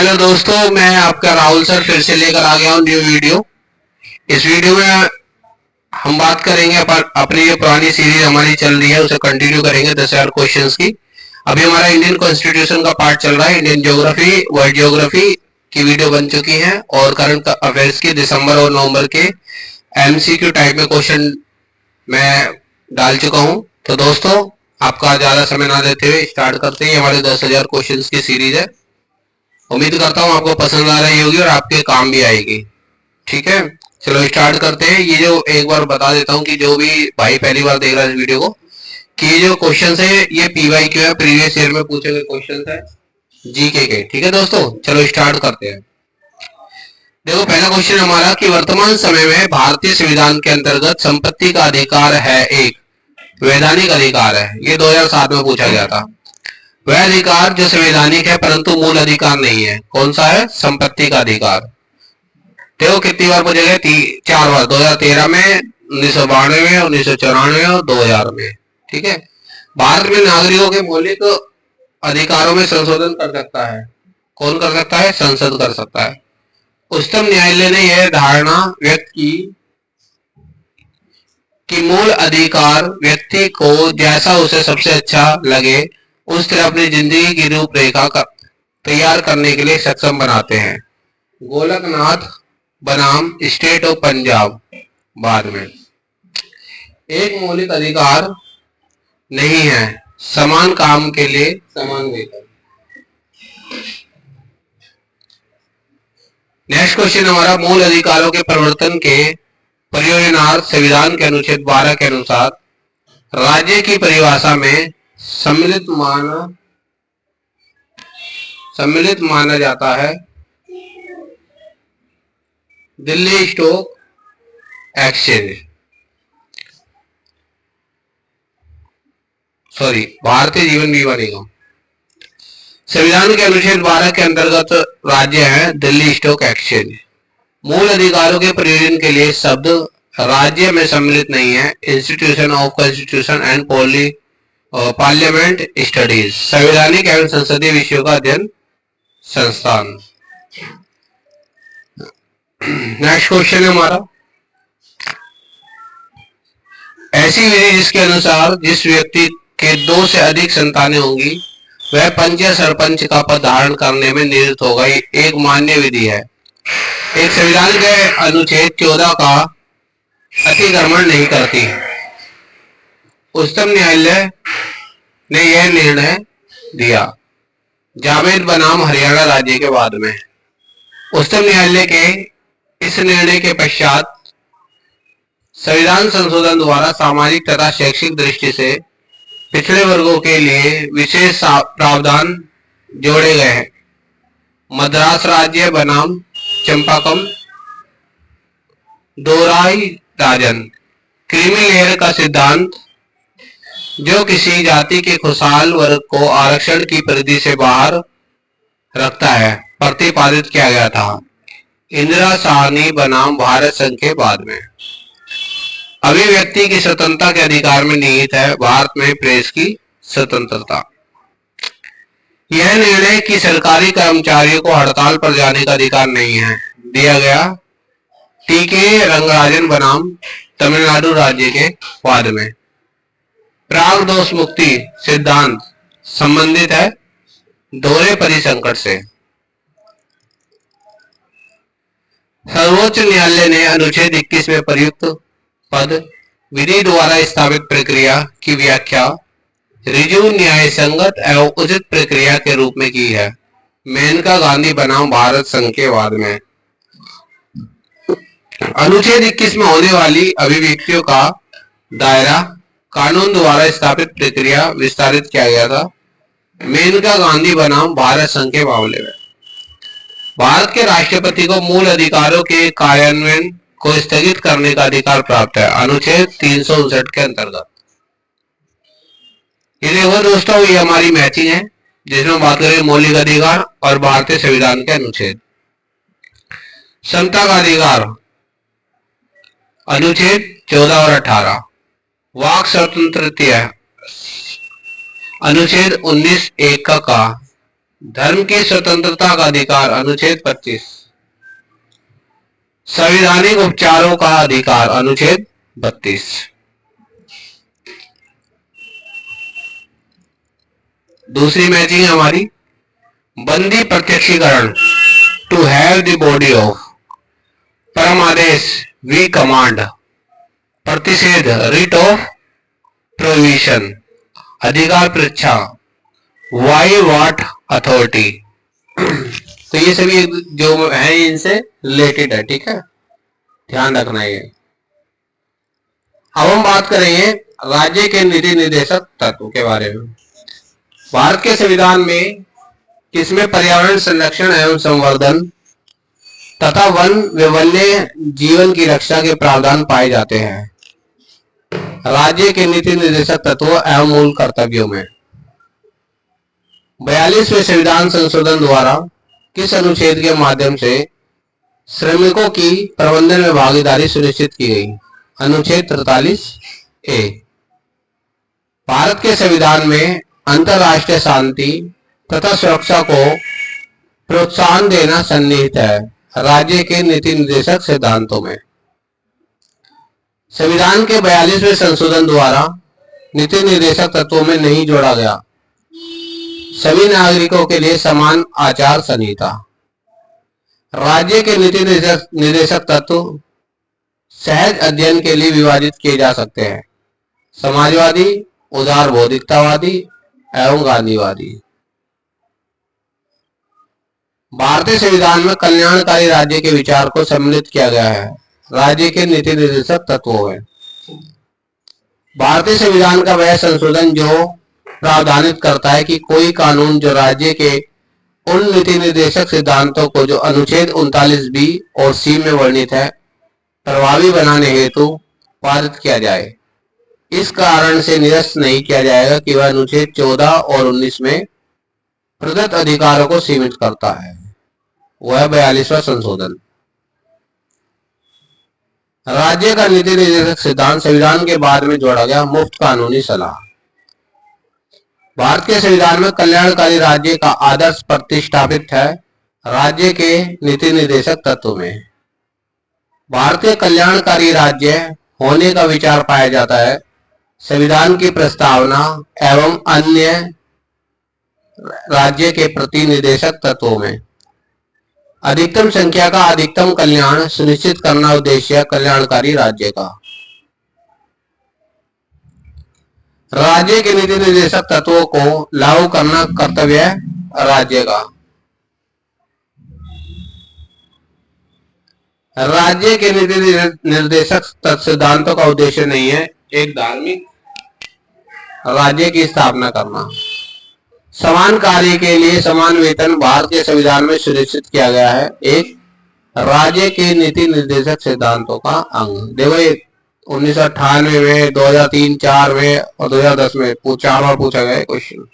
Hello दोस्तों, मैं आपका राहुल सर फिर से लेकर आ गया हूँ न्यू वीडियो। इस वीडियो में हम बात करेंगे अपनी जो पुरानी सीरीज हमारी चल रही है उसे कंटिन्यू करेंगे 10,000 क्वेश्चंस की। अभी हमारा इंडियन कॉन्स्टिट्यूशन का पार्ट चल रहा है। इंडियन ज्योग्राफी, वर्ल्ड ज्योग्राफी की वीडियो बन चुकी है और करंट अफेयर्स की दिसंबर और नवंबर के एमसीक्यू टाइप में क्वेश्चन मैं डाल चुका हूँ। तो दोस्तों, आपका ज्यादा समय ना देते हुए स्टार्ट करते हैं। हमारे 10,000 क्वेश्चंस की सीरीज है। उम्मीद करता हूँ आपको पसंद आ रही होगी और आपके काम भी आएगी। ठीक है, चलो स्टार्ट करते हैं। ये जो एक बार बता देता हूँ कि जो भी भाई पहली बार देख रहा है इस वीडियो को, कि ये जो क्वेश्चन है ये पीवाईक्यू है, प्रीवियस ईयर में पूछे गए क्वेश्चन है जीके के। ठीक है दोस्तों, चलो स्टार्ट करते हैं। देखो, पहला क्वेश्चन हमारा कि वर्तमान समय में भारतीय संविधान के अंतर्गत संपत्ति का अधिकार है एक वैधानिक अधिकार है। ये 2007 में पूछा गया था। वह अधिकार जो संवैधानिक है परंतु मूल अधिकार नहीं है, कौन सा है? संपत्ति का अधिकार। देखो कितनी बार पूछे गए? 4 बार, 2013 में, 1992 में, 1994 और 2000 में। ठीक है, भारत में नागरिकों के मौलिक अधिकारों में संशोधन कर सकता है। कौन कर सकता है? संसद कर सकता है। उच्चतम न्यायालय ने यह धारणा व्यक्त की कि मूल अधिकार व्यक्ति को जैसा उसे सबसे अच्छा लगे उस तरह अपनी जिंदगी की रूपरेखा तैयार करने के लिए सक्षम बनाते हैं। गोलकनाथ बनाम स्टेट ऑफ पंजाब। बाद में एक मौलिक अधिकार नहीं है समान काम के लिए समान वेतन। नेक्स्ट क्वेश्चन हमारा, मूल अधिकारों के परिवर्तन के प्रयोजनार्थ संविधान के अनुच्छेद 12 के अनुसार राज्य की परिभाषा में सम्मिलित माना जाता है दिल्ली स्टॉक एक्सचेंज, भारतीय जीवन बीमा निगम। संविधान के अनुच्छेद 12 के अंतर्गत राज्य है दिल्ली स्टॉक एक्सचेंज। मूल अधिकारों के प्रयोजन के लिए शब्द राज्य में सम्मिलित नहीं है। Institution of constitution and parliament studies, संवैधानिक एवं संसदीय विषयों का अध्ययन संस्थान। नेक्स्ट क्वेश्चन है हमारा, ऐसी विधि जिसके अनुसार जिस व्यक्ति के 2 से अधिक संतानें होंगी वह पंच या सरपंच का पद धारण करने में नियुक्त होगा, एक मान्य विधि है। एक संविधान के अनुच्छेद 14 का अतिक्रमण नहीं करती। उच्चतम न्यायालय ने यह निर्णय दिया जावेद बनाम हरियाणा राज्य के बाद में। उच्चतम न्यायालय के इस निर्णय के पश्चात संविधान संशोधन द्वारा सामाजिक तथा शैक्षिक दृष्टि से पिछड़े वर्गों के लिए विशेष प्रावधान जोड़े गए हैं। मद्रास राज्य बनाम चंपाकम दोराई राजन। क्रीमी लेयर का सिद्धांत जो किसी जाति के खुशहाल वर्ग को आरक्षण की परिधि से बाहर रखता है प्रतिपादित किया गया था। इंदिरा साहनी बनाम भारत संघ के बाद में। अभिव्यक्ति की स्वतंत्रता के अधिकार में निहित है भारत में प्रेस की स्वतंत्रता। यह निर्णय कि सरकारी कर्मचारियों को हड़ताल पर जाने का अधिकार नहीं है दिया गया टीके रंगराजन बनाम तमिलनाडु राज्य के बाद में। प्राग दोष मुक्ति सिद्धांत संबंधित है दोहरे परिसंकट से। सर्वोच्च न्यायालय ने अनुच्छेद 21 में प्रयुक्त पद विधि द्वारा स्थापित प्रक्रिया की व्याख्या ऋजु न्याय संगत एवं उचित प्रक्रिया के रूप में की है। मेनका गांधी बनाम भारत संघ के बाद में। अनुच्छेद 21 में होने वाली अभिव्यक्तियों का दायरा कानून द्वारा स्थापित प्रक्रिया विस्तारित किया गया था। मेनका गांधी बनाम भारत संघ के मामले में भारत के राष्ट्रपति को मूल अधिकारों के कार्यान्वयन को स्थगित करने का अधिकार प्राप्त है अनुच्छेद 359 के अंतर्गत। ये देखो दोस्तों, ये हमारी मैचिंग है जिसमें बात करें मौलिक अधिकार और भारतीय संविधान के अनुच्छेद। समता का अधिकार अनुच्छेद 14 और 18। वाक स्वतंत्रता अनुच्छेद 19(1) का धर्म की स्वतंत्रता का अधिकार अनुच्छेद 25। संवैधानिक उपचारों का अधिकार अनुच्छेद 32। दूसरी मैचिंग हमारी बंदी प्रत्यक्षीकरण, to have the body of. परमादेश, वी कमांड। प्रतिषेध, रिट ऑफ प्रोहिबिशन। अधिकार परीक्षा, वाई वाट अथॉरिटी। तो ये सभी जो है इनसे रिलेटेड है, ठीक है, ध्यान रखना ये। अब हम बात करेंगे राज्य के नीति निर्देशक तत्व के बारे में। भारत के संविधान में किसमें पर्यावरण संरक्षण एवं संवर्धन तथा वन व वन्य जीवन की रक्षा के प्रावधान पाए जाते हैं। राज्य के नीति निर्देशक तत्वों एवं मूल कर्तव्यों में 42वें संविधान संशोधन द्वारा किस अनुच्छेद के माध्यम से श्रमिकों की प्रबंधन में भागीदारी सुनिश्चित की गई? अनुच्छेद 43A। भारत के संविधान में अंतरराष्ट्रीय शांति तथा सुरक्षा को प्रोत्साहन देना सन्निहित है। राज्य के नीति निर्देशक सिद्धांतों में संविधान के 42वें संशोधन द्वारा नीति निर्देशक तत्वों में नहीं जोड़ा गया सभी नागरिकों के लिए समान आचार संहिता। राज्य के नीति निर्देशक तत्व सहज अध्ययन के लिए विभाजित किए जा सकते हैं: समाजवादी, उदार बौद्धिकतावादी एवं गांधीवादी। भारतीय संविधान में कल्याणकारी राज्य के विचार को सम्मिलित किया गया है राज्य के नीति निर्देशक तत्वों में। भारतीय संविधान का वह संशोधन जो प्रावधानित करता है कि कोई कानून जो राज्य के उन नीति निर्देशक सिद्धांतों को जो अनुच्छेद 39B और C में वर्णित है प्रभावी बनाने हेतु पारित किया जाए। इस कारण से निरस्त नहीं किया जाएगा कि वह अनुच्छेद 14 और 19 में प्रदत्त अधिकारों को सीमित करता है। वह 42वां संशोधन। राज्य का नीति निर्देशक सिद्धांत संविधान के बाद में जोड़ा गया मुफ्त कानूनी सलाह। भारत के संविधान में कल्याणकारी राज्य का आदर्श प्रतिष्ठापित है राज्य के नीति निर्देशक तत्व में। भारतीय कल्याणकारी राज्य होने का विचार पाया जाता है संविधान की प्रस्तावना एवं अन्य राज्य के प्रति निर्देशक तत्वों में। अधिकतम संख्या का अधिकतम कल्याण सुनिश्चित करना उद्देश्य कल्याणकारी राज्य का। राज्य के नीति निर्देशक तत्वों को लागू करना कर्तव्य राज्य का। राज्य के नीति निर्देशक सिद्धांतों का उद्देश्य नहीं है एक धार्मिक राज्य की स्थापना करना। समान कार्य के लिए समान वेतन भारत के संविधान में सुनिश्चित किया गया है एक राज्य के नीति निर्देशक सिद्धांतों का अंग। देखो 1998 में, 2003, 4 में और 2010 में 4 बार पूछा गया क्वेश्चन।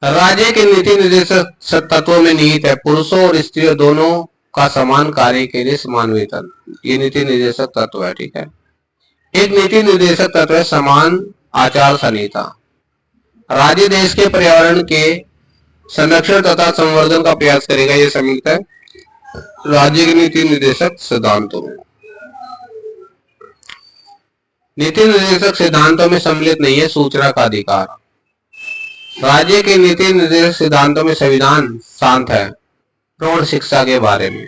राज्य के नीति निर्देशक तत्वों में निहित है पुरुषों और स्त्रियों दोनों का समान कार्य के लिए समान वेतन। ये नीति निर्देशक तत्व है, ठीक है। एक नीति निर्देशक तत्व है समान आचार संहिता। राज्य देश के पर्यावरण के संरक्षण तथा संवर्धन का प्रयास करेगा, ये सम्मिलित है राज्य के नीति निर्देशक सिद्धांतों में। नीति निर्देशक सिद्धांतों में सम्मिलित नहीं है सूचना का अधिकार। राज्य के नीति निर्देशक सिद्धांतों में संविधान शांत है प्रौढ़ शिक्षा के बारे में।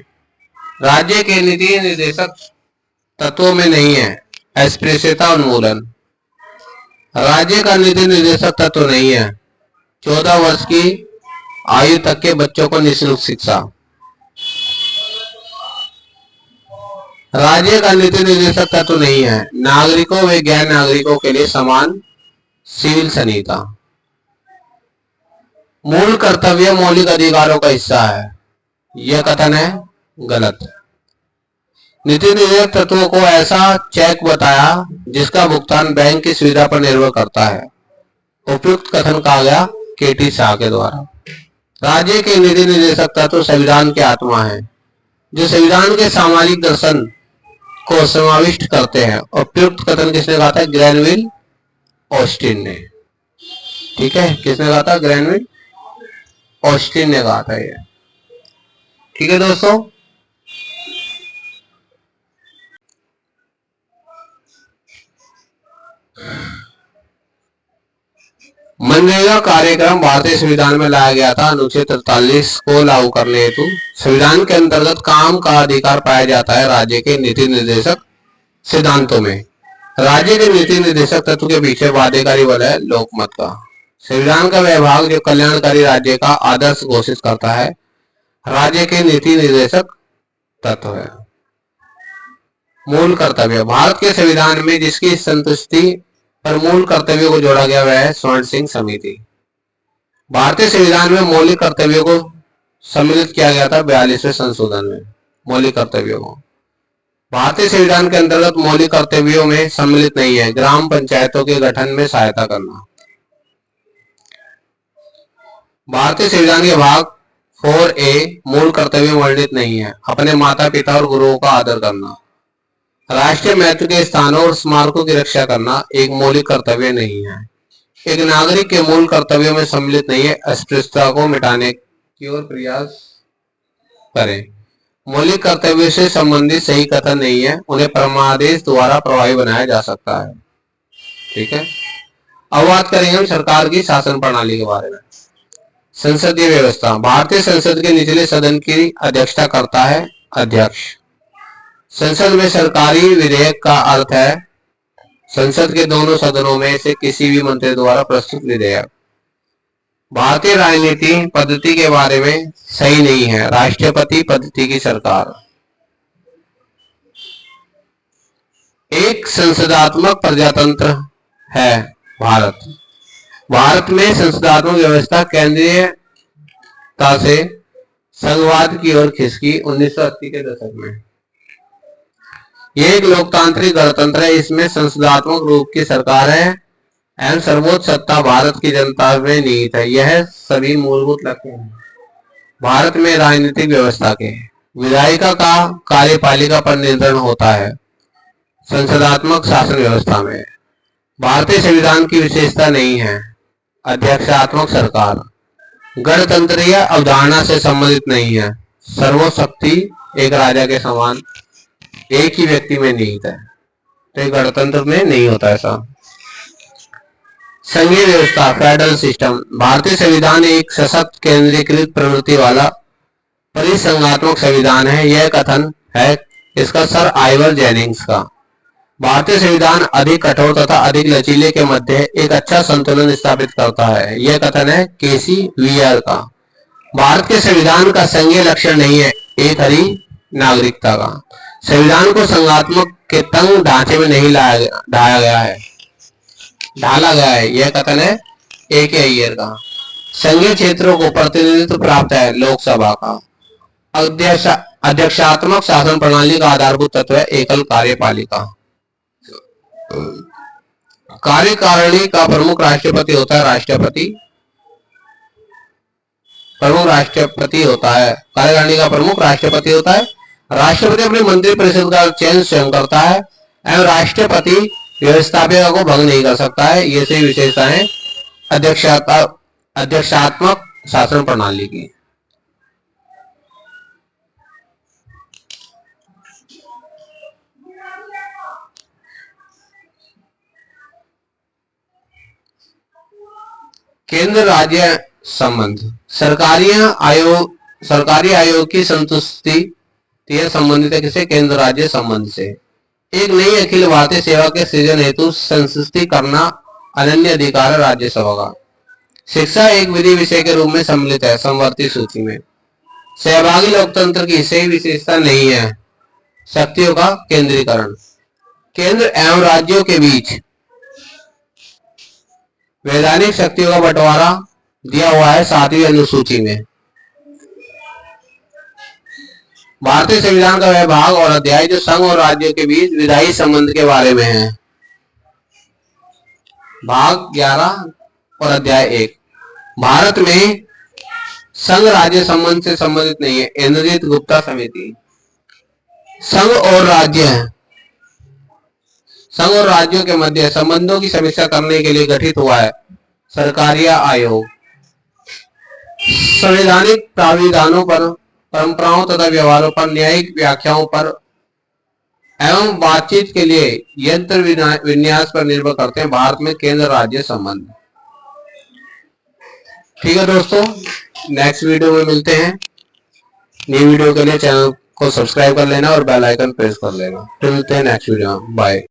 राज्य के नीति निर्देशक तत्वों में नहीं है अस्पृश्यता उन्मूलन। राज्य का नीति निर्देशक तत्व नहीं है 14 वर्ष की आयु तक के बच्चों को निःशुल्क शिक्षा। राज्य का नीति निर्देशक तत्व नहीं है नागरिकों व गैर नागरिकों के लिए समान सिविल संहिता। मूल कर्तव्य मौलिक अधिकारों का हिस्सा है, यह कथन है गलत। नीति निर्देशक तत्वों को ऐसा चेक बताया जिसका भुगतान बैंक की सुविधा पर निर्भर करता है। उपयुक्त कथन कहा गया केटी शाह के द्वारा। राज्य के नीति निर्देशक तत्व संविधान की आत्मा है जो संविधान के सामाजिक दर्शन को समाविष्ट करते हैं। उपयुक्त कथन किसने कहा था? ग्रैनविल ऑस्टिन ने, ठीक है। किसने कहा था? ग्रैनविल ऑस्टिन ने कहा था ये। ठीक है दोस्तों, मनरेगा कार्यक्रम भारतीय संविधान में लाया गया था अनुच्छेद 43 को लागू करने हेतु। संविधान के अंतर्गत काम का अधिकार पाया जाता है राज्य के नीति निर्देशक सिद्धांतों में। राज्य के नीति निर्देशक तत्व के पीछे बाध्यकारी बल है लोकमत का। संविधान का वह भाग जो कल्याणकारी राज्य का आदर्श घोषित करता है राज्य के नीति निर्देशक तत्व है। मूल कर्तव्य, भारत के संविधान में जिसकी संतुष्टि पर मूल कर्तव्यों को जोड़ा गया वह है स्वर्ण सिंह समिति। भारतीय संविधान में मौलिक कर्तव्यों को सम्मिलित किया गया था 42वें संशोधन में। मौलिक कर्तव्यों को भारतीय संविधान के अंतर्गत मौलिक कर्तव्यों में सम्मिलित नहीं है ग्राम पंचायतों के गठन में सहायता करना। भारतीय संविधान के भाग 4A मूल कर्तव्य वर्णित नहीं है अपने माता पिता और गुरुओं का आदर करना। राष्ट्रीय महत्व के स्थानों और स्मारकों की रक्षा करना एक मौलिक कर्तव्य नहीं है। एक नागरिक के मूल कर्तव्यों में सम्मिलित नहीं है अस्पृश्यता को मिटाने की ओर प्रयास करें। मौलिक कर्तव्य से संबंधित सही कथन नहीं है, उन्हें परमादेश द्वारा प्रभावी बनाया जा सकता है। ठीक है, अब बात करेंगे हम सरकार की शासन प्रणाली के बारे में। संसदीय व्यवस्था, भारतीय संसद के निचले सदन की अध्यक्षता करता है अध्यक्ष। संसद में सरकारी विधेयक का अर्थ है संसद के दोनों सदनों में से किसी भी मंत्री द्वारा प्रस्तुत विधेयक। भारतीय राजनीति पद्धति के बारे में सही नहीं है राष्ट्रपति पद्धति की सरकार। एक संसदात्मक प्रजातंत्र है भारत। भारत में संसदात्मक व्यवस्था केंद्रीयता से संघवाद की ओर खिसकी 1980 के दशक में। यह एक लोकतांत्रिक गणतंत्र है, इसमें संसदात्मक रूप की सरकार है एवं सर्वोच्च सत्ता भारत की जनता में निहित है। यह सभी मूलभूत लक्ष्य हैं भारत में राजनीतिक व्यवस्था के। विधायिका का कार्यपालिका पर नियंत्रण होता है संसदात्मक शासन व्यवस्था में। भारतीय संविधान की विशेषता नहीं है अध्यक्षात्मक सरकार। गणतंत्रीय अवधारणा से संबंधित नहीं है। सर्वशक्ति एक राजा के समान एक ही व्यक्ति में निहित है, तो गणतंत्र में नहीं होता ऐसा। संघीय व्यवस्था फेडरल सिस्टम, भारतीय संविधान एक सशक्त केंद्रीकृत प्रवृत्ति वाला परिसंघात्मक संविधान है। यह कथन है इसका सर आइवर जेनिंग्स का। भारतीय संविधान अधिक कठोर तथा अधिक लचीले के मध्य एक अच्छा संतुलन स्थापित करता है। यह कथन है केसी वीआर का। भारत के संविधान का संघीय लक्षण नहीं है एक हरी नागरिकता का। संविधान को संघात्मक के तंग ढांचे में नहीं ढाला गया है। यह कथन है A.K. अय्यर का। संघीय क्षेत्रों को प्रतिनिधित्व प्राप्त है लोकसभा का। अध्यक्षात्मक शासन प्रणाली का आधारभूत तत्व है एकल कार्यपालिका। कार्यकारिणी का प्रमुख राष्ट्रपति होता है कार्यकारिणी का प्रमुख राष्ट्रपति होता है। राष्ट्रपति अपने मंत्रिपरिषद का चयन स्वयं करता है एवं राष्ट्रपति व्यवस्थापिका को भंग नहीं कर सकता है। ये सही विशेषताएं अध्यक्षात्मक शासन प्रणाली की। केंद्र राज्य संबंध, सरकारी आयोग की संतुष्टि संबंधित है किसे? केंद्र राज्य संबंध से। एक नई अखिल भारतीय सेवा के सृजन हेतु संस्तुति करना अनन्य अधिकार है राज्यसभा का। शिक्षा एक विधि विषय के रूप में सम्मिलित है समवर्ती सूची में। सहभागी लोकतंत्र की सही विशेषता नहीं है शक्तियों का केंद्रीकरण। केंद्र एवं राज्यों के बीच वैधानिक शक्तियों का बंटवारा दिया हुआ है 7वीं अनुसूची में। भारतीय संविधान का वह भाग और अध्याय जो संघ और राज्यों के बीच विधायी संबंध के बारे में है। भाग 11 और अध्याय 1। भारत में संघ राज्य संबंध से संबंधित नहीं है। इंद्रजीत गुप्ता समिति। संघ और राज्यों के मध्य संबंधों की समीक्षा करने के लिए गठित हुआ है सरकारिया आयोग। संवैधानिक प्राविधानों पर, परंपराओं तथा व्यवहारों पर, न्यायिक व्याख्याओं पर एवं बातचीत के लिए यंत्र विन्यास पर निर्भर करते हैं भारत में केंद्र राज्य संबंध। ठीक है दोस्तों, नेक्स्ट वीडियो में मिलते हैं। नई वीडियो के लिए चैनल को सब्सक्राइब कर लेना और बेल आइकन प्रेस कर लेना। फिर मिलते हैं नेक्स्ट वीडियो में। बाय।